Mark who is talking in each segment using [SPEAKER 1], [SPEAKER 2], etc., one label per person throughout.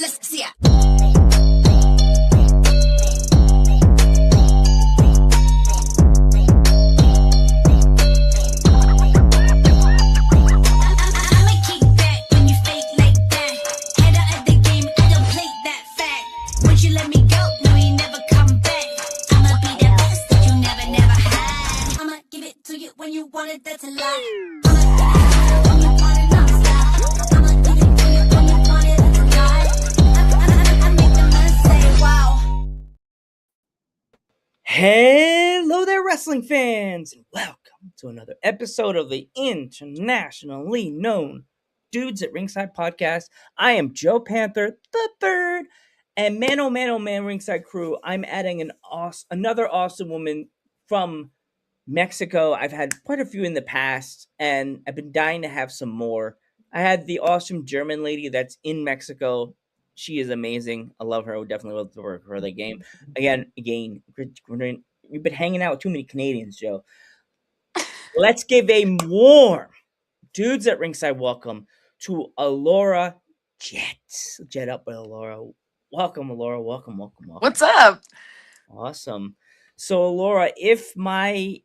[SPEAKER 1] Let's see ya. That's a lie.
[SPEAKER 2] Hello there, wrestling fans, and welcome to another episode of the internationally known Dudes at Ringside podcast. I am Joe Panther the Third, and man, oh man, oh man, Ringside crew, I'm adding another awesome woman from Mexico. I've had quite a few in the past, and I've been dying to have some more. I had the awesome German lady that's in Mexico. She is amazing. I love her. I would definitely love to work for the game. Again, we've been hanging out with too many Canadians, Joe. Let's give a warm Dudes at Ringside welcome to Alorha Jet. Jet up with Alorha. Welcome, Alorha. Welcome.
[SPEAKER 3] What's up?
[SPEAKER 2] Awesome. So, Alorha, if my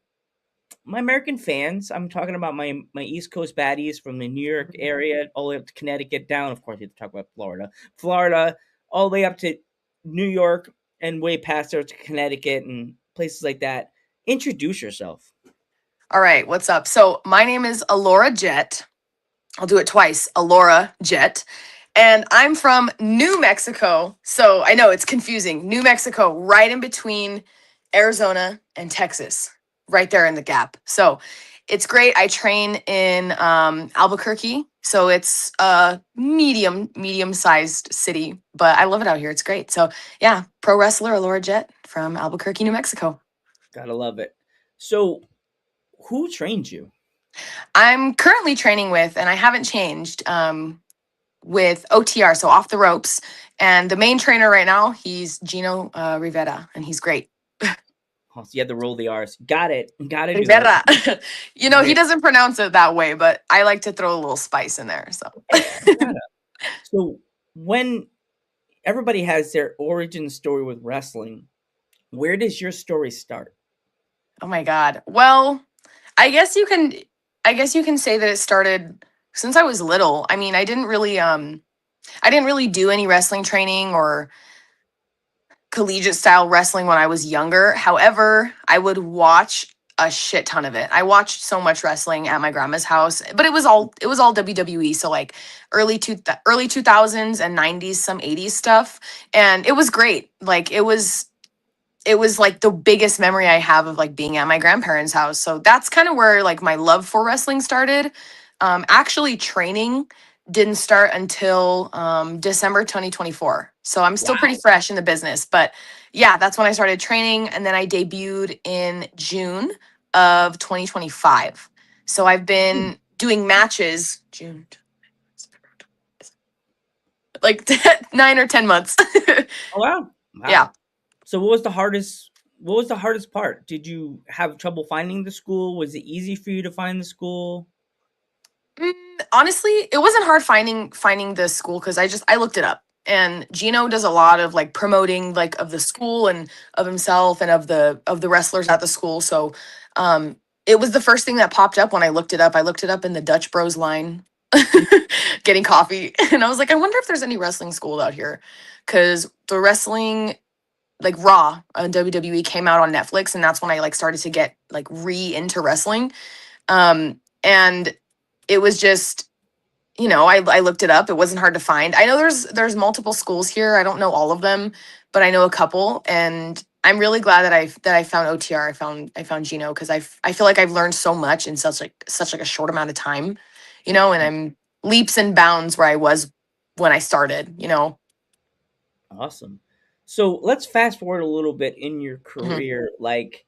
[SPEAKER 2] American fans, I'm talking about my East Coast baddies from the New York area, all the way up to Connecticut, down, of course, you have to talk about Florida, all the way up to New York, and way past there to Connecticut and places like that. Introduce yourself.
[SPEAKER 3] All right, what's up? So my name is Alorha Jet. I'll do it twice, Alorha Jet. And I'm from New Mexico. So I know it's confusing. New Mexico, right in between Arizona and Texas, right there in the gap. So it's great. I train in Albuquerque. So it's a medium-sized city, but I love it out here. It's great. So yeah, pro wrestler Alorha Jet from Albuquerque, New Mexico.
[SPEAKER 2] Gotta love it. So who trained you?
[SPEAKER 3] I'm currently training with, and I haven't changed, with OTR, so off the ropes. And the main trainer right now, he's Gino Rivera, and he's great.
[SPEAKER 2] Oh, so you had to roll the R's. Got it. Gotta do
[SPEAKER 3] Rivera.
[SPEAKER 2] that.
[SPEAKER 3] He doesn't pronounce it that way, but I like to throw a little spice in there. So,
[SPEAKER 2] So when everybody has their origin story with wrestling, where does your story start?
[SPEAKER 3] oh my God. Well, I guess you can say that it started since I was little. I mean, I didn't really do any wrestling training or collegiate style wrestling when I was younger. However, I would watch a shit ton of it. I watched so much wrestling at my grandma's house, but it was all WWE, so like early 2000s and 90s, some 80s stuff, and it was great. Like it was like the biggest memory I have of like being at my grandparents' house. So that's kind of where like my love for wrestling started. Actually training didn't start until December 2024. So I'm still pretty fresh in the business. But yeah, that's when I started training. And then I debuted in June of 2025. So I've been doing matches June, like 9 or 10 months.
[SPEAKER 2] Oh, wow.
[SPEAKER 3] Yeah.
[SPEAKER 2] So what was the hardest part? Did you have trouble finding the school? Was it easy for you to find the school?
[SPEAKER 3] Honestly, it wasn't hard finding the school because I looked it up, and Gino does a lot of like promoting like of the school and of himself and of the wrestlers at the school. So it was the first thing that popped up when I looked it up. I looked it up in the Dutch Bros line getting coffee, and I was like, I wonder if there's any wrestling school out here, because the wrestling like Raw on WWE came out on Netflix, and that's when I like started to get like into wrestling. And it was just, I looked it up. It wasn't hard to find. I know there's multiple schools here. I don't know all of them, but I know a couple, and I'm really glad that I found OTR. I found Gino, because I feel like I've learned so much in such a short amount of time, and I'm leaps and bounds where I was when I started.
[SPEAKER 2] Awesome. So let's fast forward a little bit in your career. Like,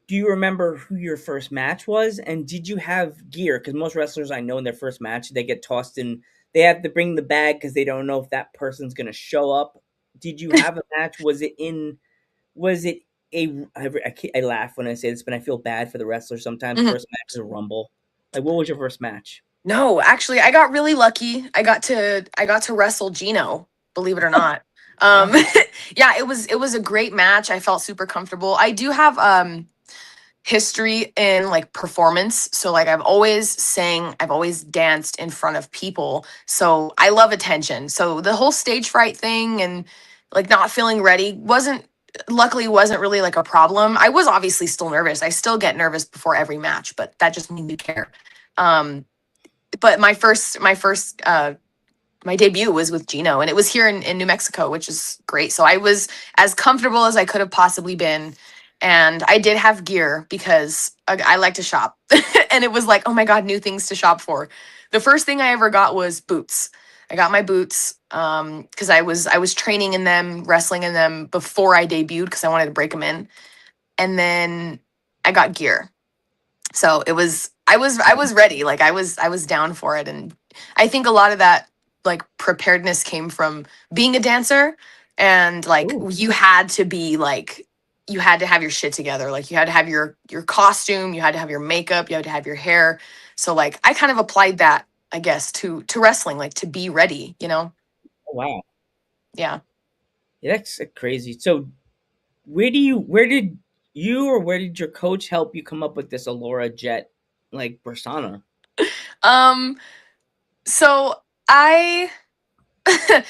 [SPEAKER 2] do you remember who your first match was? And did you have gear? Because most wrestlers I know in their first match, they get tossed in. They have to bring the bag because they don't know if that person's going to show up. Did you have a match? Was it I laugh when I say this, but I feel bad for the wrestlers sometimes. First match is a Rumble. Like, what was your first match?
[SPEAKER 3] No, actually, I got really lucky. I got to wrestle Gino believe it or not.
[SPEAKER 2] Wow.
[SPEAKER 3] Yeah, it was a great match. I felt super comfortable. I do have history in like performance. So like I've always sang, I've always danced in front of people. So I love attention. So the whole stage fright thing and like not feeling ready wasn't really like a problem. I was obviously still nervous. I still get nervous before every match, but that just made me care. Um but my debut was with Gino, and it was here in New Mexico, which is great. So I was as comfortable as I could have possibly been. And I did have gear because I like to shop. And it was like, oh my God, new things to shop for. The first thing I ever got was boots. I got my boots because I was training in them, wrestling in them before I debuted because I wanted to break them in. And then I got gear. So I was ready. Like I was down for it. And I think a lot of that like preparedness came from being a dancer and like
[SPEAKER 2] Ooh.
[SPEAKER 3] you had to have your shit together. Like you had to have your costume, you had to have your makeup, you had to have your hair. So like I kind of applied that, I guess, to wrestling, like to be ready, you know?
[SPEAKER 2] Oh, wow.
[SPEAKER 3] Yeah.
[SPEAKER 2] Yeah, that's crazy. So where did your coach help you come up with this Alora Jet like persona?
[SPEAKER 3] Um so I I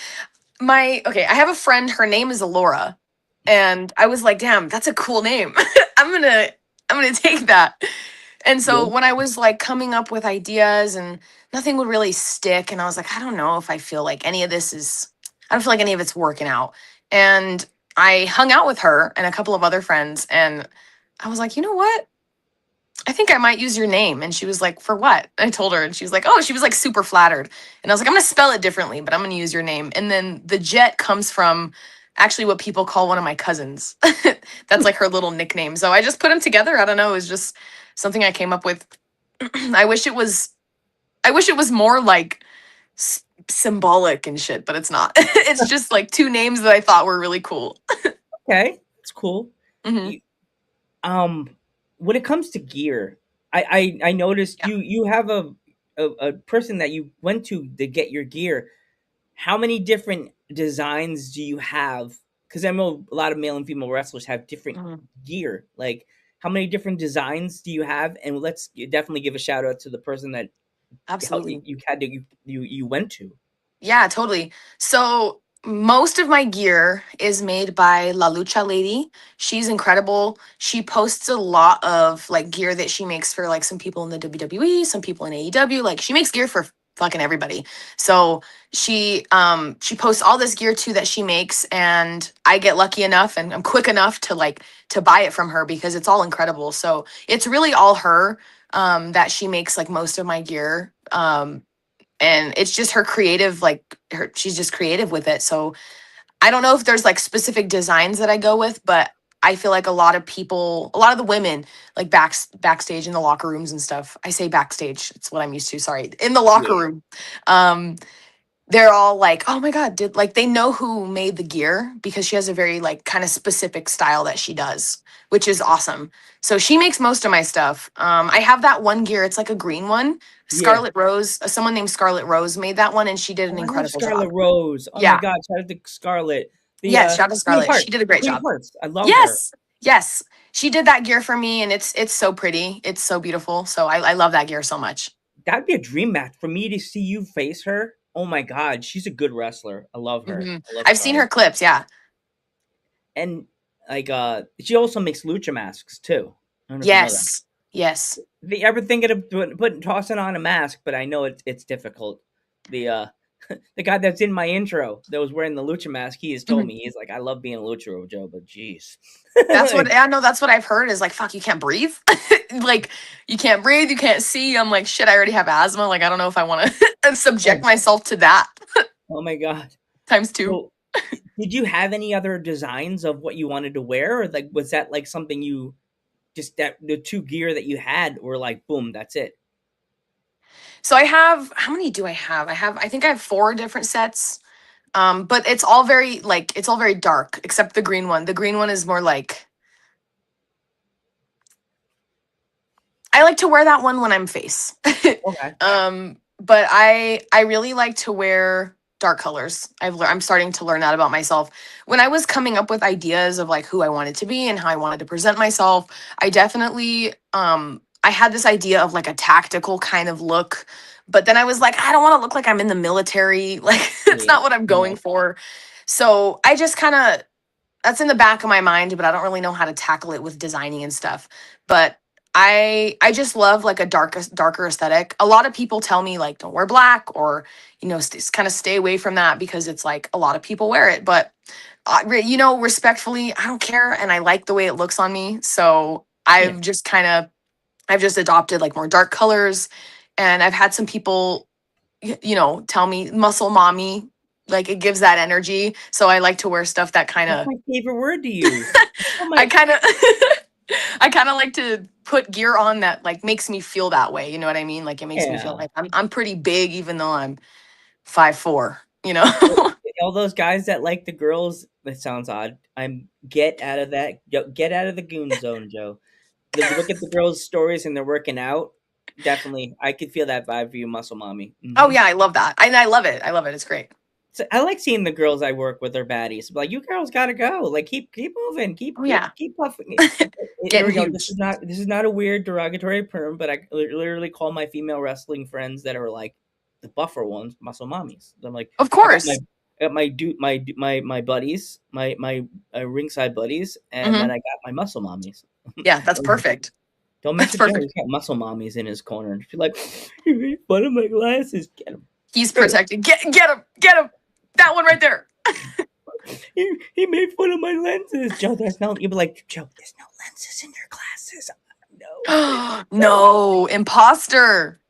[SPEAKER 3] have a friend, her name is Alorha, and I was like, damn, that's a cool name. I'm gonna I'm gonna take that. And so
[SPEAKER 2] Yeah.
[SPEAKER 3] when I was like coming up with ideas and nothing would really stick, and I was like, I don't know if I feel like any of this is I don't feel like any of it's working out. And I hung out with her and a couple of other friends, and I was like, you know what? I think I might use your name. And she was like, for what? I told her, and she was like, oh, she was like super flattered. And I was like, I'm going to spell it differently, but I'm going to use your name. And then the Jet comes from actually what people call one of my cousins. That's like her little nickname. So I just put them together. I don't know. It was just something I came up with. I wish it was, I wish it was more like symbolic and shit, but it's not. It's just like two names that I thought were really cool.
[SPEAKER 2] Okay, that's cool.
[SPEAKER 3] Hmm.
[SPEAKER 2] You, um, when it comes to gear, I noticed
[SPEAKER 3] Yeah.
[SPEAKER 2] you have a person that you went to get your gear. How many different designs do you have? Because I know a lot of male and female wrestlers have different
[SPEAKER 3] Mhm.
[SPEAKER 2] gear. Like, how many different designs do you have? And let's definitely give a shout out to the person that
[SPEAKER 3] Absolutely.
[SPEAKER 2] you had to you went to.
[SPEAKER 3] Yeah, totally. So most of my gear is made by La Lucha Lady. She's incredible. She posts a lot of like gear that she makes for like some people in the WWE, some people in AEW. Like she makes gear for fucking everybody. So she posts all this gear too that she makes, and I get lucky enough and I'm quick enough to like to buy it from her because it's all incredible. So it's really all her that she makes like most of my gear. And it's just her creative, like she's just creative with it. So I don't know if there's like specific designs that I go with, but I feel like a lot of the women, like backstage in the locker rooms and stuff. I say backstage, it's what I'm used to, sorry, in the locker
[SPEAKER 2] Yeah.
[SPEAKER 3] room. um they're all like, oh my God, did like they know who made the gear because she has a very like kind of specific style that she does, which is awesome. So she makes most of my stuff. I have that one gear, it's like a green one.
[SPEAKER 2] Yeah.
[SPEAKER 3] Scarlet Rose, someone named Scarlet Rose made that one, and she did an
[SPEAKER 2] Oh, I love
[SPEAKER 3] incredible
[SPEAKER 2] Scarlet
[SPEAKER 3] job.
[SPEAKER 2] Rose. Oh my
[SPEAKER 3] Yeah.
[SPEAKER 2] god, shout out to Scarlet. The
[SPEAKER 3] Yes, shout out to
[SPEAKER 2] Queen of
[SPEAKER 3] Scarlet. She
[SPEAKER 2] Hearts.
[SPEAKER 3] did a
[SPEAKER 2] The
[SPEAKER 3] great
[SPEAKER 2] Queen of
[SPEAKER 3] job.
[SPEAKER 2] Hearts. I love her.
[SPEAKER 3] Yes. Yes. She did that gear for me, and it's so pretty. It's so beautiful. So I love that gear so much.
[SPEAKER 2] That'd be a dream match for me to see you face her. Oh my god, she's a good wrestler. I love her.
[SPEAKER 3] Hmm.
[SPEAKER 2] I love
[SPEAKER 3] I've seen her
[SPEAKER 2] Scarlet.
[SPEAKER 3] clips, yeah.
[SPEAKER 2] And like she also makes lucha masks too. I don't know if you know that.
[SPEAKER 3] Yes. Yes.
[SPEAKER 2] If you ever thinking of tossing on a mask, but I know it's difficult. The the guy that's in my intro that was wearing the lucha mask, he has told
[SPEAKER 3] Mhm.
[SPEAKER 2] me, he's like, I love being a lucha Joe, but jeez.
[SPEAKER 3] That's what
[SPEAKER 2] Like,
[SPEAKER 3] I know. That's what I've heard is like, fuck, you can't breathe. Like, you can't breathe, you can't see. I'm like, shit, I already have asthma. Like, I don't know if I want to subject
[SPEAKER 2] oh,
[SPEAKER 3] myself to that
[SPEAKER 2] oh my god.
[SPEAKER 3] times two.
[SPEAKER 2] So did you have any other designs of what you wanted to wear, or like was that like something you just that the two gear that you had were like boom, that's it?
[SPEAKER 3] So I have, how many do I have? I think I have four different sets. But it's all very dark, except the green one. The green one is more like, I like to wear that one when I'm face.
[SPEAKER 2] Okay.
[SPEAKER 3] But I really like to wear. dark colors. I'm starting to learn that about myself. When I was coming up with ideas of like who I wanted to be and how I wanted to present myself, I definitely I had this idea of like a tactical kind of look, but then I was like, I don't want to look like I'm in the military. Like it's
[SPEAKER 2] Yeah,
[SPEAKER 3] not what I'm
[SPEAKER 2] yeah,
[SPEAKER 3] going for. So I just kind of that's in the back of my mind, but I don't really know how to tackle it with designing and stuff. But I just love like a darker aesthetic. A lot of people tell me like don't wear black or kind of stay away from that because it's like a lot of people wear it. But respectfully, I don't care, and I like the way it looks on me. So
[SPEAKER 2] yeah.
[SPEAKER 3] I've just adopted like more dark colors, and I've had some people tell me muscle mommy, like it gives that energy. So I like to wear stuff that kind
[SPEAKER 2] That's
[SPEAKER 3] of
[SPEAKER 2] my favorite word to use. Oh
[SPEAKER 3] I
[SPEAKER 2] my,
[SPEAKER 3] kind of I kind of like to put gear on that like makes me feel that way. You know what I mean? Like it makes me feel
[SPEAKER 2] yeah.
[SPEAKER 3] like I'm pretty big even though I'm 5'4", you know?
[SPEAKER 2] All those guys that like the girls, that sounds odd. I'm get out of that. Get out of the goon zone, Joe. Look at the girls' stories and they're working out. Definitely, I could feel that vibe for you, muscle mommy.
[SPEAKER 3] Oh yeah, I love that. And I love it. I love it. It's great.
[SPEAKER 2] So I like seeing the girls I work with are baddies. Like you girls gotta go. Like keep moving.
[SPEAKER 3] Oh yeah.
[SPEAKER 2] Keep puffing. Here
[SPEAKER 3] Getting
[SPEAKER 2] we go. This
[SPEAKER 3] huge.
[SPEAKER 2] is not a weird derogatory term, but I literally call my female wrestling friends that are like the buffer ones muscle mommies. I'm like
[SPEAKER 3] Of
[SPEAKER 2] I
[SPEAKER 3] course.
[SPEAKER 2] got my buddies, my ringside buddies, and then
[SPEAKER 3] Hmm.
[SPEAKER 2] I got my muscle mommies.
[SPEAKER 3] Yeah, that's perfect.
[SPEAKER 2] Don't mess
[SPEAKER 3] That's
[SPEAKER 2] with Joe.
[SPEAKER 3] perfect.
[SPEAKER 2] He's got muscle mommies in his corner. She's like, you made fun of my glasses. Get him.
[SPEAKER 3] He's protected. Get him. Get him. That one right there.
[SPEAKER 2] He made fun of my lenses. Joe, there's no. You'd be like, Joe, there's no lenses in your glasses. No.
[SPEAKER 3] No, imposter.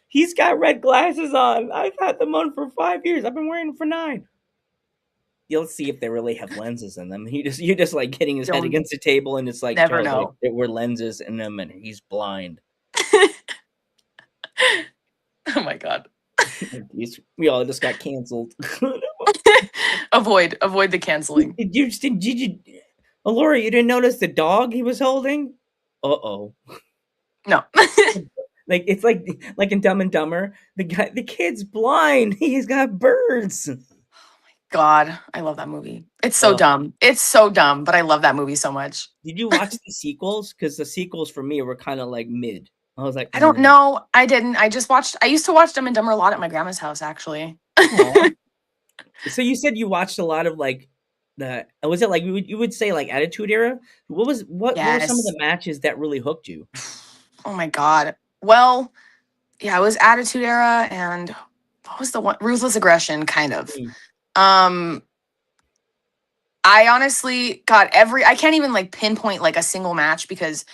[SPEAKER 2] He's got red glasses on. I've had them on for 5 years. I've been wearing them for 9. You'll see if they really have lenses in them. You're just like hitting his head
[SPEAKER 3] You'll
[SPEAKER 2] against the table, and it's like
[SPEAKER 3] never
[SPEAKER 2] Joe's like
[SPEAKER 3] know.
[SPEAKER 2] there were lenses in them, and he's blind.
[SPEAKER 3] Oh my god.
[SPEAKER 2] We all just got canceled.
[SPEAKER 3] Avoid the canceling.
[SPEAKER 2] Did you, Alorha? You didn't notice the dog he was holding? Uh-oh.
[SPEAKER 3] No.
[SPEAKER 2] Like it's like in Dumb and Dumber, the kid's blind. He's got birds.
[SPEAKER 3] God, I love that movie. It's so
[SPEAKER 2] Oh,
[SPEAKER 3] dumb. It's so dumb, but I love that movie so much.
[SPEAKER 2] did you watch the sequels? Because the sequels for me were kind of like mid. I was like,
[SPEAKER 3] I don't know. I didn't. I used to watch Dumb and Dumber a lot at my grandma's house, actually.
[SPEAKER 2] Aw. So you said you watched a lot of like the was it like you would say like Attitude Era? What were some of
[SPEAKER 3] Yes.
[SPEAKER 2] the matches that really hooked you?
[SPEAKER 3] Oh my God. Well, yeah, it was Attitude Era and what was the one? Ruthless Aggression, kind of.
[SPEAKER 2] Mm.
[SPEAKER 3] Um, I honestly got I can't even like pinpoint like a single match because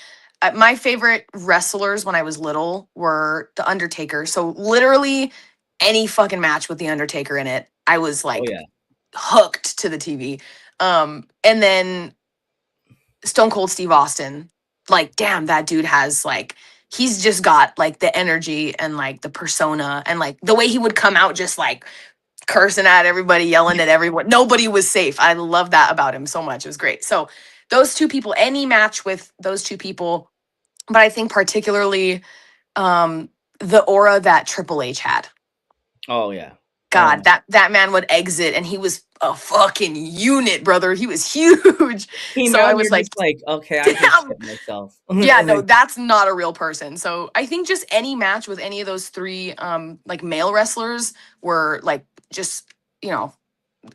[SPEAKER 3] my favorite wrestlers when I was little were The Undertaker. So literally any fucking match with The Undertaker in it, I was
[SPEAKER 2] Oh
[SPEAKER 3] like
[SPEAKER 2] yeah,
[SPEAKER 3] hooked to the TV. And then Stone Cold Steve Austin, like, damn, that dude has like, he's just got like the energy and like the persona and like the way he would come out just like cursing at everybody, yelling at everyone. Nobody was safe. I love that about him so much. It was great. So those two people, any match with those two people, but I think particularly um the aura that Triple H had.
[SPEAKER 2] oh yeah.
[SPEAKER 3] God, that man would exit and he was a fucking unit, brother. He was huge.
[SPEAKER 2] Came
[SPEAKER 3] So
[SPEAKER 2] out
[SPEAKER 3] I
[SPEAKER 2] and
[SPEAKER 3] was
[SPEAKER 2] you're
[SPEAKER 3] like,
[SPEAKER 2] just like, okay, I can
[SPEAKER 3] damn.
[SPEAKER 2] shit myself.
[SPEAKER 3] Yeah,
[SPEAKER 2] And
[SPEAKER 3] no,
[SPEAKER 2] then,
[SPEAKER 3] that's not a real person. So I think just any match with any of those three like male wrestlers were like just, you know,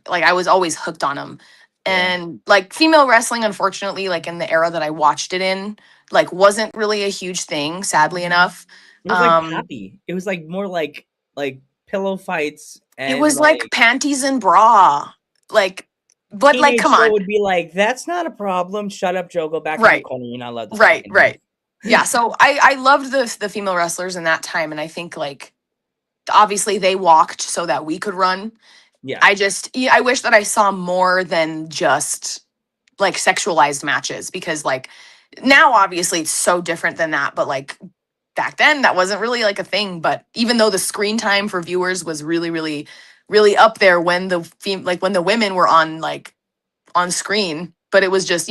[SPEAKER 3] like I was always hooked on them.
[SPEAKER 2] yeah,
[SPEAKER 3] And like female wrestling, unfortunately, like in the era that I watched it in, like wasn't really a huge thing, sadly enough.
[SPEAKER 2] it was like
[SPEAKER 3] Um,
[SPEAKER 2] poppy. It was like more like pillow fights
[SPEAKER 3] it
[SPEAKER 2] and
[SPEAKER 3] was like
[SPEAKER 2] like
[SPEAKER 3] panties and bra. Like, but like,
[SPEAKER 2] teenage
[SPEAKER 3] come
[SPEAKER 2] Joe
[SPEAKER 3] on.
[SPEAKER 2] would be like, "That's not a problem. Shut up, Joe. Go back in the
[SPEAKER 3] Right,
[SPEAKER 2] corner. You're not allowed to talk
[SPEAKER 3] right,
[SPEAKER 2] anymore."
[SPEAKER 3] right. Yeah. So I loved the female wrestlers in that time. And I think like obviously they walked so that we could run.
[SPEAKER 2] Yeah,
[SPEAKER 3] I wish that I saw more than just like sexualized matches because like now obviously it's so different than that, but like back then that wasn't really like a thing. But even though the screen time for viewers was really, really, really up there when like when the women were on like on screen, but it was just,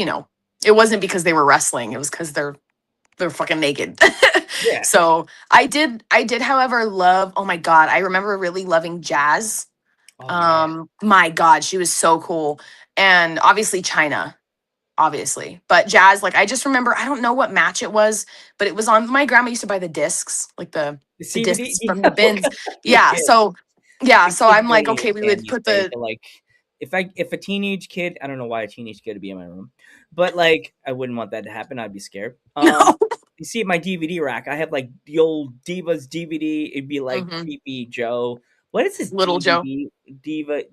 [SPEAKER 3] it wasn't because they were wrestling. It was because they're fucking naked.
[SPEAKER 2] yeah.
[SPEAKER 3] So I did, however, love, oh my God, I remember really loving Jazz.
[SPEAKER 2] Oh yeah.
[SPEAKER 3] My God, she was so cool. And obviously China, obviously. But Jazz, like I just remember, I don't know what match it was, but it was on my grandma used to buy the discs, like
[SPEAKER 2] The
[SPEAKER 3] the
[SPEAKER 2] CBD.
[SPEAKER 3] discs from the bins.
[SPEAKER 2] The
[SPEAKER 3] Yeah.
[SPEAKER 2] kids.
[SPEAKER 3] So yeah,
[SPEAKER 2] The
[SPEAKER 3] so
[SPEAKER 2] kids
[SPEAKER 3] I'm
[SPEAKER 2] don't
[SPEAKER 3] like, okay, we
[SPEAKER 2] understand
[SPEAKER 3] would
[SPEAKER 2] these
[SPEAKER 3] put
[SPEAKER 2] days.
[SPEAKER 3] the
[SPEAKER 2] They're like, if a teenage kid, I don't know why a teenage kid would be in my room, but like I wouldn't want that to happen. I'd be scared.
[SPEAKER 3] no.
[SPEAKER 2] You see my DVD rack. I have like the old Divas DVD. It'd be like
[SPEAKER 3] Hmm.
[SPEAKER 2] creepy Joe. What is this
[SPEAKER 3] Little Joe.
[SPEAKER 2] DVD? Diva.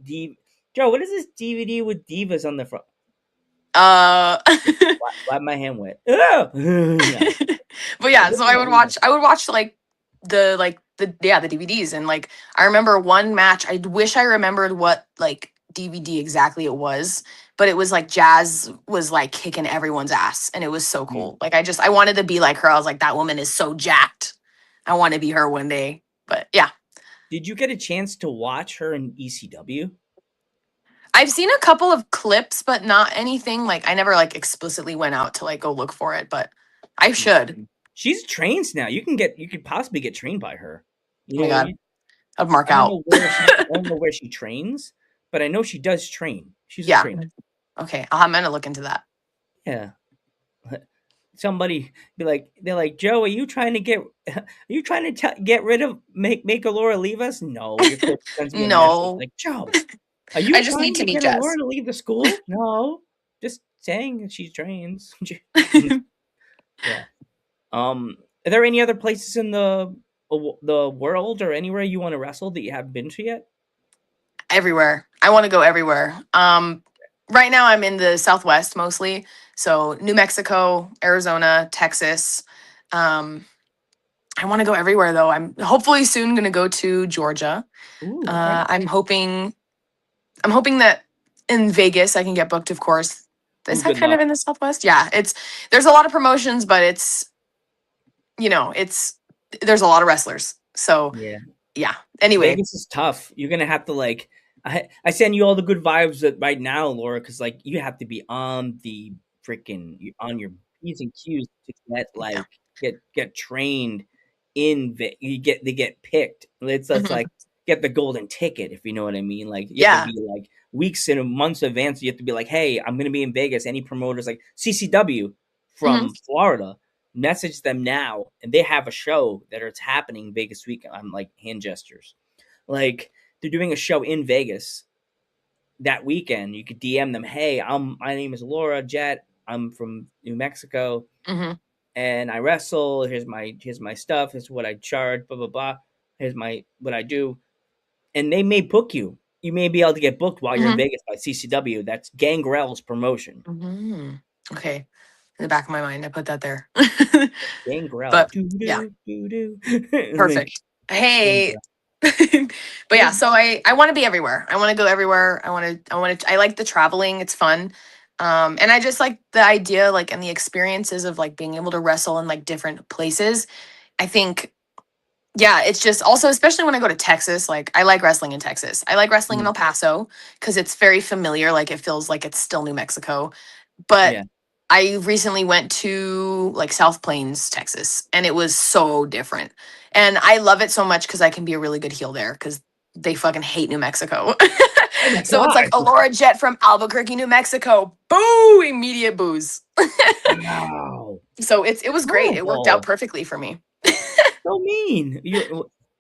[SPEAKER 2] Joe, what is this DVD with divas on the front?
[SPEAKER 3] Uh
[SPEAKER 2] Why my hand wet? Oh! No.
[SPEAKER 3] but
[SPEAKER 2] I
[SPEAKER 3] yeah, so
[SPEAKER 2] wouldn't want
[SPEAKER 3] I would watch like the yeah, the DVDs. And like I remember one match, I wish I remembered what like DVD exactly it was, but it was like Jazz was like kicking everyone's ass and it was so
[SPEAKER 2] that.
[SPEAKER 3] cool. Like I wanted to be like her. I was like, that woman is so jacked. I want to be her one day. But yeah.
[SPEAKER 2] Did you get a chance to watch her in ECW?
[SPEAKER 3] I've seen a couple of clips, but not anything like I never like explicitly went out to like go look for it, but I should.
[SPEAKER 2] She's trained now. You could possibly get trained by her. You
[SPEAKER 3] Oh my
[SPEAKER 2] know,
[SPEAKER 3] God. I'd mark
[SPEAKER 2] I don't
[SPEAKER 3] out.
[SPEAKER 2] know I don't know where she trains, but I know she does train. She's a
[SPEAKER 3] Yeah.
[SPEAKER 2] trainer.
[SPEAKER 3] Okay. I'm gonna look into that.
[SPEAKER 2] Yeah. Somebody be like, they're like, Joe, are you trying to get rid of make Alora leave us? No, your coach sends me a message
[SPEAKER 3] No.
[SPEAKER 2] like, Joe, are you
[SPEAKER 3] I just need
[SPEAKER 2] trying
[SPEAKER 3] to
[SPEAKER 2] to
[SPEAKER 3] meet
[SPEAKER 2] get Alora
[SPEAKER 3] Jess.
[SPEAKER 2] to leave the school? No, just saying that she trains. Yeah. Are there any other places in the world or anywhere you want to wrestle that you haven't been to yet?
[SPEAKER 3] Everywhere. I want to go everywhere. Right now I'm in the Southwest mostly. So New Mexico, Arizona, Texas. Um, I want to go everywhere though. I'm hopefully soon gonna go to Georgia.
[SPEAKER 2] Ooh, okay.
[SPEAKER 3] I'm hoping that in Vegas I can get booked, of course.
[SPEAKER 2] Ooh,
[SPEAKER 3] Is that
[SPEAKER 2] good
[SPEAKER 3] kind of
[SPEAKER 2] luck.
[SPEAKER 3] in the Southwest? Yeah, there's a lot of promotions, but there's a lot of wrestlers. So
[SPEAKER 2] Yeah.
[SPEAKER 3] yeah. Anyway.
[SPEAKER 2] Vegas is tough. You're gonna have to like I send you all the good vibes that right now, Laura, because like you have to be on the on your P's and Q's to get
[SPEAKER 3] Yeah.
[SPEAKER 2] like get trained in you get they get picked. It's
[SPEAKER 3] Hmm.
[SPEAKER 2] like get the golden ticket, if you know what I mean. Like you have to
[SPEAKER 3] Yeah.
[SPEAKER 2] be like weeks and months in advance. You have to be like, hey, I'm gonna be in Vegas. Any promoters like CCW
[SPEAKER 3] Hmm.
[SPEAKER 2] from Florida, message them now, and they have a show that it's happening Vegas week. I'm like hand gestures, like they're doing a show in Vegas that weekend. You could DM them, hey, my name is Laura Jet. I'm from New Mexico
[SPEAKER 3] Hmm.
[SPEAKER 2] and I wrestle. Here's my stuff. Here's what I charge. Blah blah blah. Here's my what I do, and they may book you. You may be able to get booked while you're in
[SPEAKER 3] Hmm.
[SPEAKER 2] Vegas by CCW. That's Gangrel's promotion.
[SPEAKER 3] Hmm. Okay. In the back of my mind, I put that there.
[SPEAKER 2] Gangrel.
[SPEAKER 3] But
[SPEAKER 2] Doo
[SPEAKER 3] yeah,
[SPEAKER 2] doo doo doo. Like
[SPEAKER 3] perfect. Hey.
[SPEAKER 2] Gangrel.
[SPEAKER 3] But yeah, so I want to be everywhere. I want to go everywhere. I like the traveling. It's fun. And I just like the idea like and the experiences of like being able to wrestle in like different places. I think yeah, it's just also especially when I go to Texas, like I like wrestling in Texas. I like wrestling in
[SPEAKER 2] Mm,
[SPEAKER 3] El Paso because it's very familiar, like it feels like it's still New Mexico. But
[SPEAKER 2] yeah.
[SPEAKER 3] I recently went to like South Plains, Texas, and it was so different. And I love it so much because I can be a really good heel there because they fucking hate New Mexico.
[SPEAKER 2] Oh my
[SPEAKER 3] So it's like
[SPEAKER 2] god.
[SPEAKER 3] Alora Jet from Albuquerque, New Mexico. Boo! Immediate booze.
[SPEAKER 2] Wow.
[SPEAKER 3] So it was great. It worked out
[SPEAKER 2] Horrible.
[SPEAKER 3] perfectly for me.
[SPEAKER 2] So mean.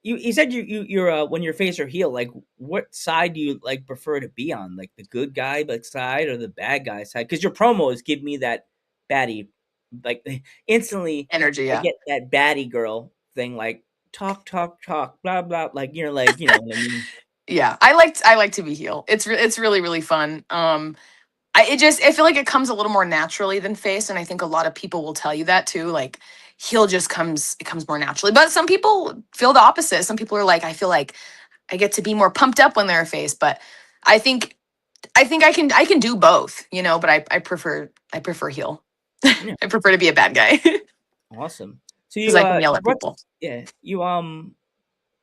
[SPEAKER 2] You said you're when you're face or heel, like what side do you like prefer to be on? Like the good guy like side or the bad guy side? Because your promos give me that baddie, like instantly
[SPEAKER 3] Energy,
[SPEAKER 2] I
[SPEAKER 3] yeah.
[SPEAKER 2] get that baddie girl thing, like talk, blah blah, like you know what I mean.
[SPEAKER 3] Yeah. I like to be heel. It's really really fun. I feel like it comes a little more naturally than face, and I think a lot of people will tell you that too. Like heel just comes it comes more naturally, but some people feel the opposite. Some people are like, I feel like I get to be more pumped up when they're a face, but I think I can do both, but I prefer heel.
[SPEAKER 2] Yeah,
[SPEAKER 3] I prefer to be a bad guy
[SPEAKER 2] awesome. So
[SPEAKER 3] because I can yell at
[SPEAKER 2] what's
[SPEAKER 3] people.
[SPEAKER 2] yeah you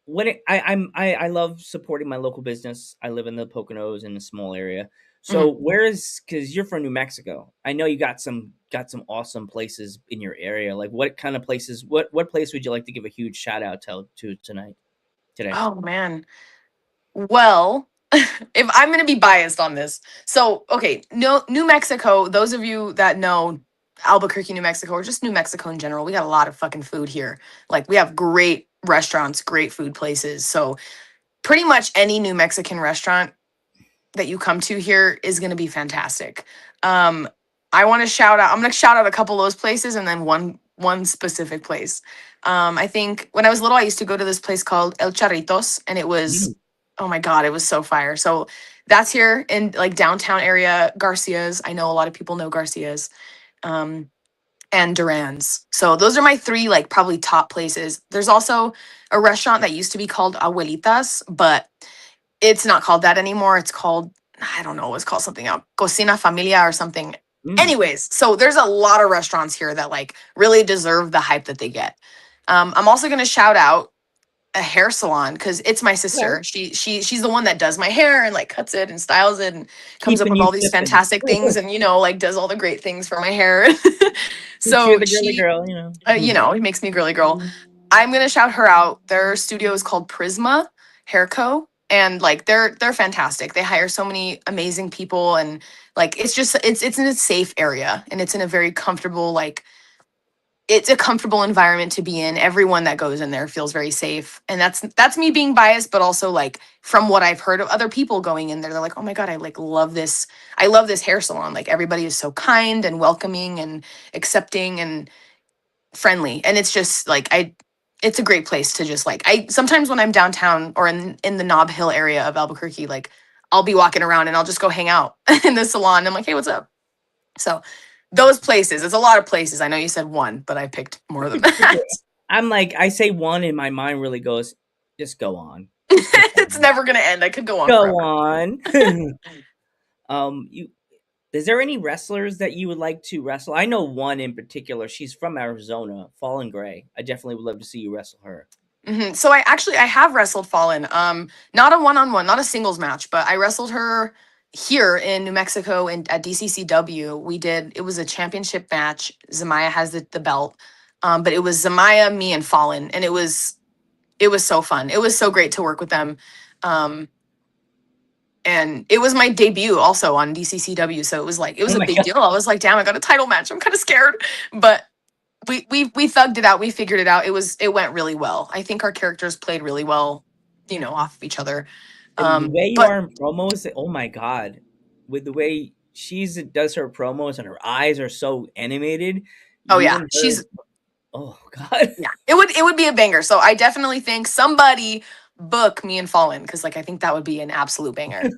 [SPEAKER 2] when I love supporting my local business. I live in the Poconos in a small area. So
[SPEAKER 3] Mhm.
[SPEAKER 2] where is because you're from New Mexico? I know you got some awesome places in your area. Like what kind of places? What place would you like to give a huge shout out to tonight today?
[SPEAKER 3] Oh man. Well. if I'm going to be biased on this. So, okay, no, New Mexico, those of you that know Albuquerque, New Mexico, or just New Mexico in general, we got a lot of fucking food here. Like, we have great restaurants, great food places. So, pretty much any New Mexican restaurant that you come to here is going to be fantastic. Um, I want to shout out, I'm going to shout out a couple of those places and then one specific place. I think when I was little, I used to go to this place called El Charritos, and it was,
[SPEAKER 2] Mm.
[SPEAKER 3] oh my God, it was so fire. So that's here in like downtown area, Garcia's. I know a lot of people know Garcia's. Um, and Duran's. So those are my three like probably top places. There's also a restaurant that used to be called Abuelitas, but it's not called that anymore. It's called, I don't know, it's called something else, Cocina Familia or something.
[SPEAKER 2] Mm.
[SPEAKER 3] Anyways, so there's a lot of restaurants here that like really deserve the hype that they get. I'm also gonna shout out a hair salon because it's my
[SPEAKER 2] Okay.
[SPEAKER 3] sister. She's the one that does my hair and like cuts it and styles it and comes up
[SPEAKER 2] Keeping
[SPEAKER 3] with
[SPEAKER 2] you
[SPEAKER 3] all these
[SPEAKER 2] flipping.
[SPEAKER 3] fantastic things and like does all the great things for my hair.
[SPEAKER 2] Keeps you
[SPEAKER 3] So
[SPEAKER 2] the girly
[SPEAKER 3] she,
[SPEAKER 2] girl,
[SPEAKER 3] you know, it makes me a girly girl. I'm gonna shout her out. Their studio is called Prisma Hair Co. And like they're fantastic. They hire so many amazing people and like it's in a safe area and it's in a very comfortable like it's a comfortable environment to be in. Everyone that goes in there feels very safe. And that's me being biased, but also like from what I've heard of other people going in there, they're like, "Oh my God, I like love this. I love this hair salon. Like everybody is so kind and welcoming and accepting and friendly." And it's just like it's a great place to just like I sometimes when I'm downtown or in the Nob Hill area of Albuquerque, like I'll be walking around and I'll just go hang out in the salon. I'm like, "Hey, what's up?" So those places, it's a lot of places. I know you said one, but I picked more than that.
[SPEAKER 2] I'm like, I say one, and my mind really goes, just go on, just go
[SPEAKER 3] It's
[SPEAKER 2] on,
[SPEAKER 3] never gonna end. I could go on
[SPEAKER 2] go
[SPEAKER 3] forever.
[SPEAKER 2] on. You is there any wrestlers that you would like to wrestle? I know one in particular. She's from Arizona, Fallen Gray. I definitely would love to see you wrestle her.
[SPEAKER 3] So I have wrestled Fallen. Not a one-on-one, not a singles match, but I wrestled her here in New Mexico and at DCCW. It was a championship match. Zamaya has the belt. But it was Zamaya, me, and Fallen, and it was so fun. It was so great to work with them. Um, and it was my debut also on DCCW, so it was
[SPEAKER 2] Oh
[SPEAKER 3] a
[SPEAKER 2] my
[SPEAKER 3] big
[SPEAKER 2] god!
[SPEAKER 3] deal. I was like, damn, I got a title match. I'm kind of scared, but we thugged it out. We figured it out. It went really well. I think our characters played really well, off of each other.
[SPEAKER 2] And the way you
[SPEAKER 3] But
[SPEAKER 2] are in promos, oh my god! With the way she's does her promos and her eyes are so animated,
[SPEAKER 3] oh
[SPEAKER 2] you
[SPEAKER 3] yeah,
[SPEAKER 2] and her. Oh god!
[SPEAKER 3] yeah, it would be a banger. So I definitely think somebody book me and Fallen because like I think that would be an absolute banger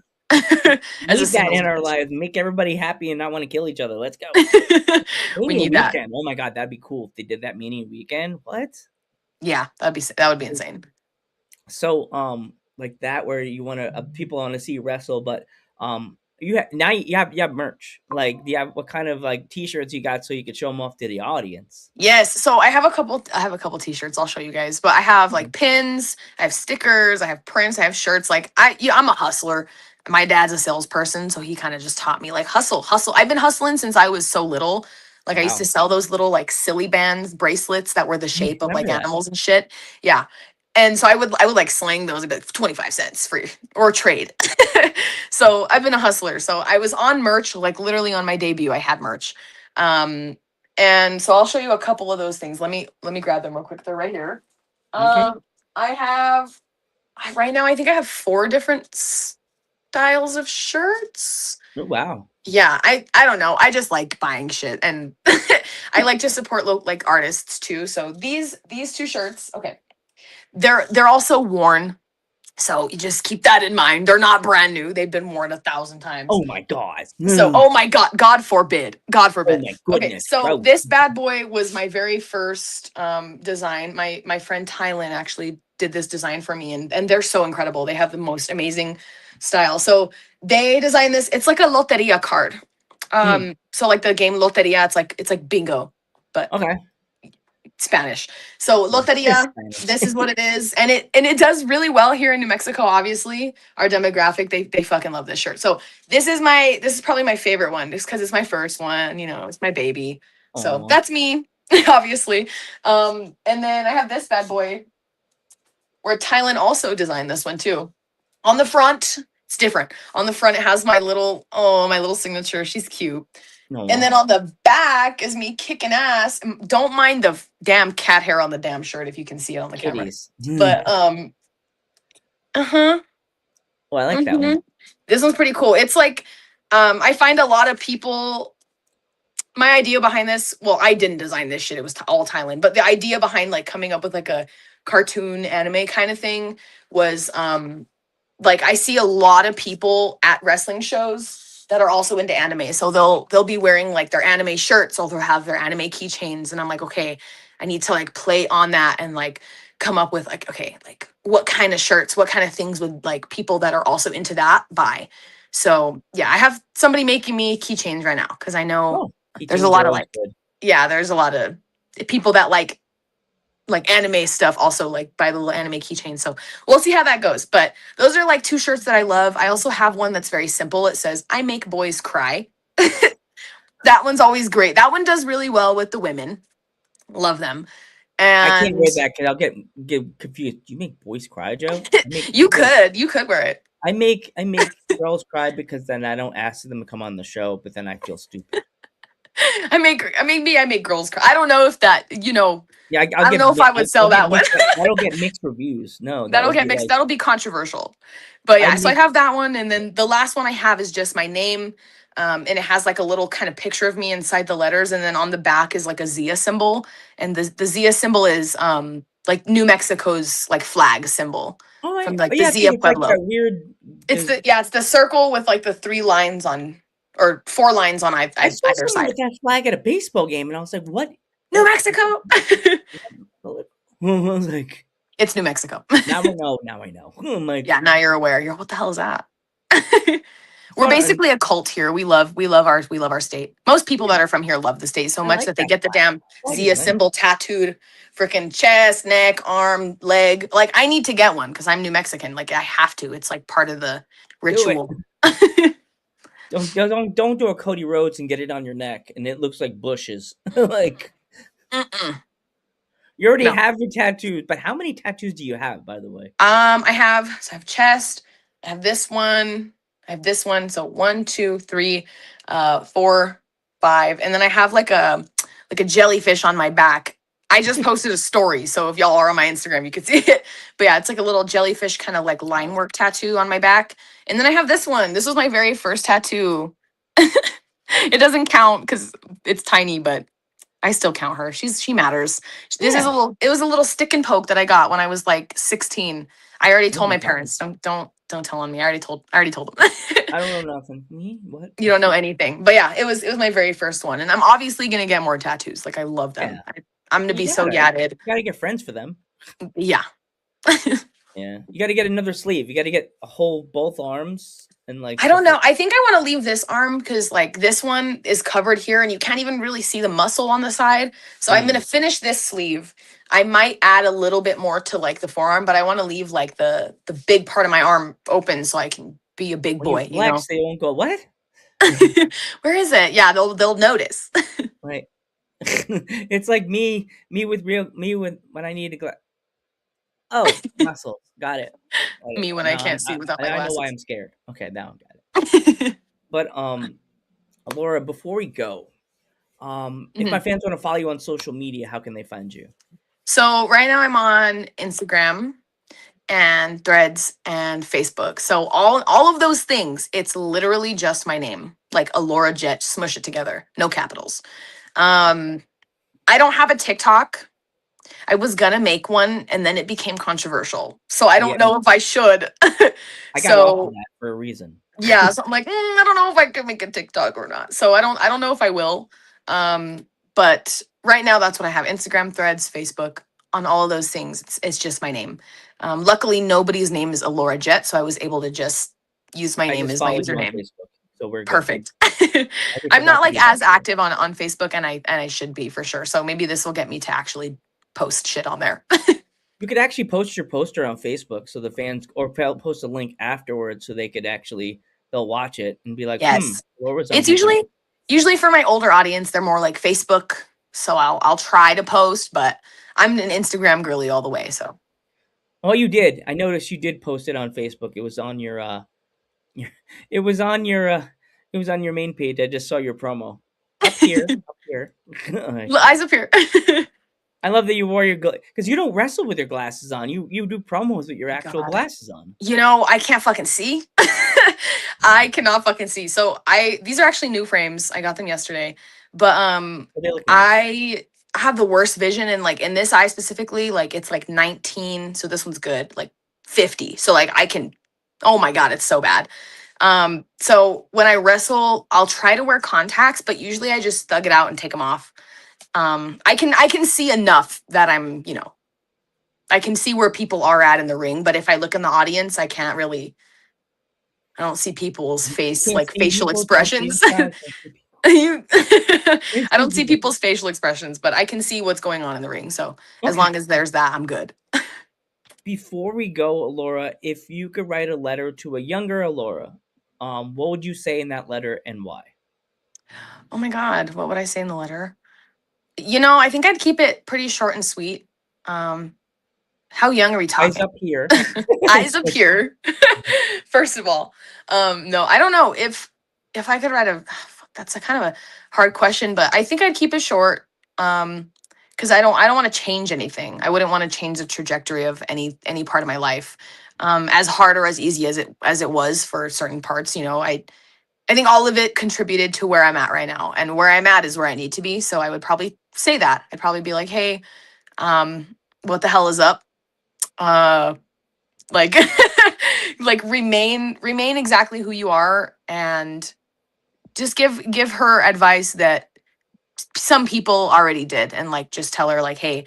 [SPEAKER 3] as a
[SPEAKER 2] Need that
[SPEAKER 3] singles
[SPEAKER 2] in our
[SPEAKER 3] match.
[SPEAKER 2] lives. Make everybody happy and not want to kill each other. Let's go.
[SPEAKER 3] We
[SPEAKER 2] Mania
[SPEAKER 3] need that.
[SPEAKER 2] weekend. Oh my god, that'd be cool if they did that Mania weekend. What?
[SPEAKER 3] Yeah, that would be insane.
[SPEAKER 2] So like that where you want to people want to see you wrestle, but you now you have merch. Like do you have what kind of like t-shirts you got so you could show them off to the audience?
[SPEAKER 3] Yes. So I have a couple t-shirts I'll show you guys, but I have like pins, I have stickers, I have prints, I have shirts. Like I'm a hustler. My dad's a salesperson, so he kind of just taught me like hustle, hustle. I've been hustling since I was so little. Like I used to
[SPEAKER 2] Wow,
[SPEAKER 3] sell those little like silly bands bracelets that were the
[SPEAKER 2] I
[SPEAKER 3] shape of like
[SPEAKER 2] remember that.
[SPEAKER 3] animals and shit. Yeah. And so I would like slang those a bit 25 cents for or trade. So I've been a hustler. So I was on merch, like literally on my debut, I had merch. Um, and so I'll show you a couple of those things. Let me grab them real quick. They're right here.
[SPEAKER 2] Okay.
[SPEAKER 3] I have right now I think I have four different styles of shirts.
[SPEAKER 2] Oh, wow.
[SPEAKER 3] Yeah, I don't know. I just like buying shit and I like to support like artists too. So these two shirts, okay. They're also worn. So you just keep that in mind. They're not brand new. They've been worn 1,000 times.
[SPEAKER 2] Oh my god.
[SPEAKER 3] So, oh my God, God forbid, God
[SPEAKER 2] Oh
[SPEAKER 3] forbid.
[SPEAKER 2] my
[SPEAKER 3] Okay,
[SPEAKER 2] goodness.
[SPEAKER 3] so
[SPEAKER 2] Gross.
[SPEAKER 3] this bad boy was my very first design. My friend Tylen actually did this design for me, and they're so incredible. They have the most amazing style. So they designed this. It's like a loteria card.
[SPEAKER 2] Hmm.
[SPEAKER 3] So like the game loteria, it's like bingo, but
[SPEAKER 2] Okay.
[SPEAKER 3] Spanish. So
[SPEAKER 2] It's
[SPEAKER 3] loteria,
[SPEAKER 2] Spanish.
[SPEAKER 3] this is what it is, and it does really well here in New Mexico. Obviously, our demographic they fucking love this shirt. So this is probably my favorite one, just because it's my first one. It's my baby. So
[SPEAKER 2] Oh.
[SPEAKER 3] that's me, obviously. And then I have this bad boy where Thailand also designed this one too. On the front, it It's different. On the front, it has my little signature. She's cute.
[SPEAKER 2] No.
[SPEAKER 3] And then on the back is me kicking ass. Don't mind the damn cat hair on the damn shirt if you can see it on the camera.
[SPEAKER 2] Kitties.
[SPEAKER 3] But uh-huh.
[SPEAKER 2] Well, I like that one.
[SPEAKER 3] This one's pretty cool. It's like I find a lot of people, my idea behind this, well, I didn't design this shit. It was all Thailand. But the idea behind like coming up with like a cartoon anime kind of thing was like I see a lot of people at wrestling shows that are also into anime. So they'll be wearing like their anime shirts, or they'll have their anime keychains. And I'm like, okay, I need to like play on that and like come up with like, okay, like what kind of shirts, what kind of things would like people that are also into that buy. So yeah, I have somebody making me keychains right now because I know there's a lot of like, yeah, there's a lot of people that like anime stuff also like buy the little anime keychains. So we'll see how that goes. But those are like two shirts that I love. I also have one that's very simple. It says, I make boys cry. That one's always great. That one does really well with the women. Love them. And
[SPEAKER 2] I can't wear that because I'll get confused. Do you make boys cry, Joe?
[SPEAKER 3] You could wear it.
[SPEAKER 2] I make girls cry because then I don't ask them to come on the show, but then I feel stupid.
[SPEAKER 3] I make girls cry. I don't know if that,
[SPEAKER 2] Yeah,
[SPEAKER 3] I don't know if I would sell that one.
[SPEAKER 2] That'll get mixed reviews. No,
[SPEAKER 3] that'll get mixed. That'll be controversial. But yeah, so I have that one, and then the last one I have is just my name, and it has like a little kind of picture of me inside the letters, and then on the back is like a Zia symbol, and the Zia symbol is like New Mexico's like flag symbol from like the Zia Pueblo. Like weird. It's the circle with like the 3 lines on, or 4 lines on either side.
[SPEAKER 2] With that flag at a baseball game, and I was like, "What?
[SPEAKER 3] New Mexico?"
[SPEAKER 2] I was like,
[SPEAKER 3] "It's New Mexico."
[SPEAKER 2] Now I know. Oh my
[SPEAKER 3] yeah, now you're aware. You're, what the hell is that? We're basically a cult here. We love our state. Most people that are from here love the state so much that they get the damn Zia symbol tattooed, freaking chest, neck, arm, leg. Like I need to get one because I'm New Mexican. Like I have to. It's like part of the ritual.
[SPEAKER 2] Don't do a Cody Rhodes and get it on your neck and it looks like bushes. Like you already have your tattoos, but how many tattoos do you have, by the way?
[SPEAKER 3] I have chest, I have this one, so 1, 2, 3, 4, 5, and then I have like a jellyfish on my back. I just posted a story, so if y'all are on my Instagram, you can see it. But yeah, it's like a little jellyfish kind of like line work tattoo on my back. And then I have this one. This was my very first tattoo. It doesn't count because it's tiny, but I still count her. She matters. This is it was a little stick and poke that I got when I was like 16. I already told my parents. Don't tell on me. I already told them.
[SPEAKER 2] I don't know nothing. Me? What?
[SPEAKER 3] You don't know anything. But yeah, it was my very first one. And I'm obviously gonna get more tattoos. Like I love them. Yeah. I'm gonna be so yadded.
[SPEAKER 2] You gotta get friends for them.
[SPEAKER 3] Yeah.
[SPEAKER 2] Yeah. You gotta get another sleeve. You gotta get both arms. And like
[SPEAKER 3] I don't know. I think I want to leave this arm because like this one is covered here and you can't even really see the muscle on the side. So I'm gonna finish this sleeve. I might add a little bit more to like the forearm, but I want to leave like the big part of my arm open so I can be a big boy.
[SPEAKER 2] You flex, they won't go, what?
[SPEAKER 3] Where is it? Yeah, they'll notice.
[SPEAKER 2] Right. It's like me with when I need to go. Oh, muscles. Got it.
[SPEAKER 3] Me when I can't see without my glasses.
[SPEAKER 2] I know why I'm scared. Okay, now I got it. But Alorha, before we go, if my fans want to follow you on social media, how can they find you?
[SPEAKER 3] So right now I'm on Instagram and Threads and Facebook. So all of those things, it's literally just my name, like Alorha Jet, smush it together, no capitals. I don't have a TikTok. I was gonna make one and then it became controversial. So I don't know if I should.
[SPEAKER 2] I got off of that for a reason.
[SPEAKER 3] Yeah, so I'm like, I don't know if I can make a TikTok or not. So I don't know if I will. But right now that's what I have. Instagram, Threads, Facebook, on all of those things. It's just my name. Luckily nobody's name is Alorha Jet, so I was able to just use my name as my username.
[SPEAKER 2] So we're
[SPEAKER 3] perfect. I'm not like as active on Facebook and I should be for sure. So maybe this will get me to actually post shit on there.
[SPEAKER 2] You could actually post your poster on Facebook so the fans, or post a link afterwards so they could they'll watch it and be like,
[SPEAKER 3] yes. It's usually for my older audience, they're more like Facebook. So I'll try to post, but I'm an Instagram girly all the way. So.
[SPEAKER 2] Oh, you did. I noticed you did post it on Facebook. It was on your It was on your main page. I just saw your promo. Up here. Up here.
[SPEAKER 3] Eyes up here.
[SPEAKER 2] I love that you wore your because you don't wrestle with your glasses on. You do promos with your
[SPEAKER 3] My
[SPEAKER 2] actual
[SPEAKER 3] God.
[SPEAKER 2] glasses on.
[SPEAKER 3] I can't fucking see. I cannot fucking see. So these are actually new frames. I got them yesterday. But
[SPEAKER 2] But they look nice.
[SPEAKER 3] I have the worst vision, and like in this eye specifically, like it's like 19. So this one's good, like 50. So like I can, oh my God, it's so bad. So when I wrestle, I'll try to wear contacts, but usually I just thug it out and take them off. I can see enough that I can see where people are at in the ring, but if I look in the audience, I don't see people's
[SPEAKER 2] You
[SPEAKER 3] face,
[SPEAKER 2] can't
[SPEAKER 3] like
[SPEAKER 2] see
[SPEAKER 3] facial
[SPEAKER 2] people. Don't see
[SPEAKER 3] expressions.
[SPEAKER 2] inside. Don't see people.
[SPEAKER 3] You,
[SPEAKER 2] Can't
[SPEAKER 3] I
[SPEAKER 2] see
[SPEAKER 3] don't see
[SPEAKER 2] people.
[SPEAKER 3] people's facial expressions, but I can see what's going on in the ring. So as
[SPEAKER 2] Okay.
[SPEAKER 3] long as there's that, I'm good.
[SPEAKER 2] Before we go, Alora, if you could write a letter to a younger Alora, what would you say in that letter and why?
[SPEAKER 3] Oh my God, what would I say in the letter? I think I'd keep it pretty short and sweet. Um, how young are we
[SPEAKER 2] Eyes
[SPEAKER 3] talking?
[SPEAKER 2] up here.
[SPEAKER 3] Eyes up here. First of all, no, I don't know if I could write a. That's a kind of a hard question, but I think I'd keep it short. Because I don't want to change anything. I wouldn't want to change the trajectory of any part of my life. As hard or as easy as it was for certain parts, I think all of it contributed to where I'm at right now, and where I'm at is where I need to be. So I would probably say that. I'd probably be like, hey, what the hell is up? Uh, like like remain exactly who you are, and just give her advice that some people already did, and like just tell her like, hey,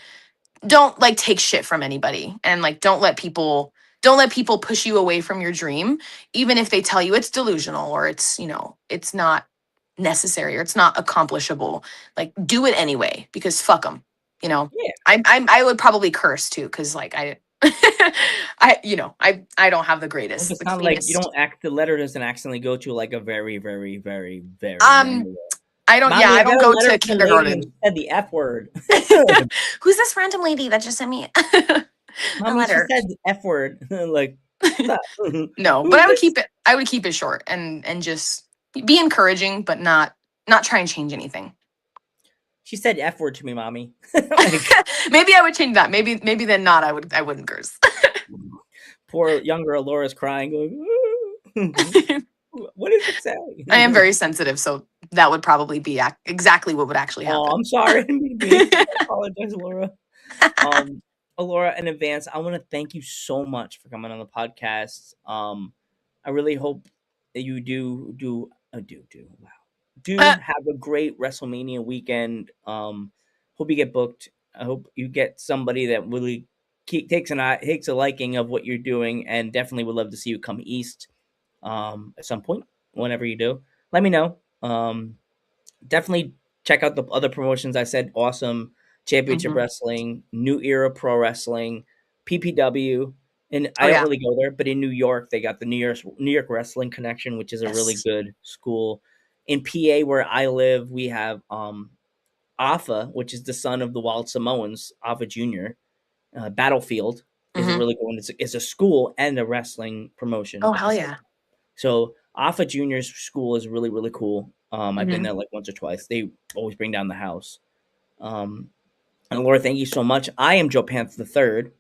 [SPEAKER 3] don't like take shit from anybody, and like don't let people push you away from your dream, even if they tell you it's delusional, or it's not necessary, or it's not accomplishable. Like do it anyway, because fuck them. you know
[SPEAKER 2] Yeah.
[SPEAKER 3] I would probably curse too, because like I I don't have the
[SPEAKER 2] Make
[SPEAKER 3] greatest,
[SPEAKER 2] it
[SPEAKER 3] the
[SPEAKER 2] sound like you
[SPEAKER 3] cleanest.
[SPEAKER 2] don't act. The letter doesn't accidentally go to like a very, very, very, very
[SPEAKER 3] um
[SPEAKER 2] younger.
[SPEAKER 3] I don't, yeah,
[SPEAKER 2] Mommy,
[SPEAKER 3] I
[SPEAKER 2] I
[SPEAKER 3] don't
[SPEAKER 2] got a
[SPEAKER 3] go
[SPEAKER 2] letter
[SPEAKER 3] to
[SPEAKER 2] from a lady and
[SPEAKER 3] kindergarten.
[SPEAKER 2] she said the F word.
[SPEAKER 3] Who's this random lady that just sent me a
[SPEAKER 2] Mommy, she
[SPEAKER 3] letter?
[SPEAKER 2] said the F word. Like, stop.
[SPEAKER 3] No, but
[SPEAKER 2] Who's
[SPEAKER 3] I would
[SPEAKER 2] this?
[SPEAKER 3] keep it. I would keep it short, and just be encouraging, but not try and change anything.
[SPEAKER 2] She said F word to me, mommy. Like,
[SPEAKER 3] Maybe I would change that. Maybe then not. I wouldn't curse.
[SPEAKER 2] poor younger Laura's crying, going, what does it say?
[SPEAKER 3] I am very sensitive, so that would probably be exactly what would actually
[SPEAKER 2] Oh,
[SPEAKER 3] happen.
[SPEAKER 2] I'm sorry. I didn't mean to be. I apologize, Laura. Um, Laura, in advance, I want to thank you so much for coming on the podcast. I really hope that you do have a great WrestleMania weekend. Hope you get booked. I hope you get somebody that really takes a liking of what you're doing, and definitely would love to see you come east at some point. Whenever you do, let me know. Definitely check out the other promotions I said. Awesome Championship
[SPEAKER 3] Hmm.
[SPEAKER 2] Wrestling, New Era Pro Wrestling, PPW. And
[SPEAKER 3] Oh
[SPEAKER 2] I don't
[SPEAKER 3] yeah.
[SPEAKER 2] really go there, but in New York they got the New York Wrestling Connection, which is a really
[SPEAKER 3] Yes.
[SPEAKER 2] good school. In PA, where I live, we have Alpha, which is the son of the Wild Samoans, Alpha Junior. Battlefield is a
[SPEAKER 3] Hmm.
[SPEAKER 2] really good one. It's a school and a wrestling promotion
[SPEAKER 3] Oh
[SPEAKER 2] at the
[SPEAKER 3] hell
[SPEAKER 2] same.
[SPEAKER 3] yeah.
[SPEAKER 2] So Alpha Junior's school is really, really cool. I've been
[SPEAKER 3] Hmm.
[SPEAKER 2] there like once or twice. They always bring down the house. Um, and Laura, thank you so much. I am Joe Panther the third,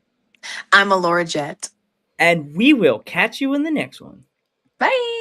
[SPEAKER 3] I'm a Laura Jet.
[SPEAKER 2] and we will catch you in the next one.
[SPEAKER 3] Bye.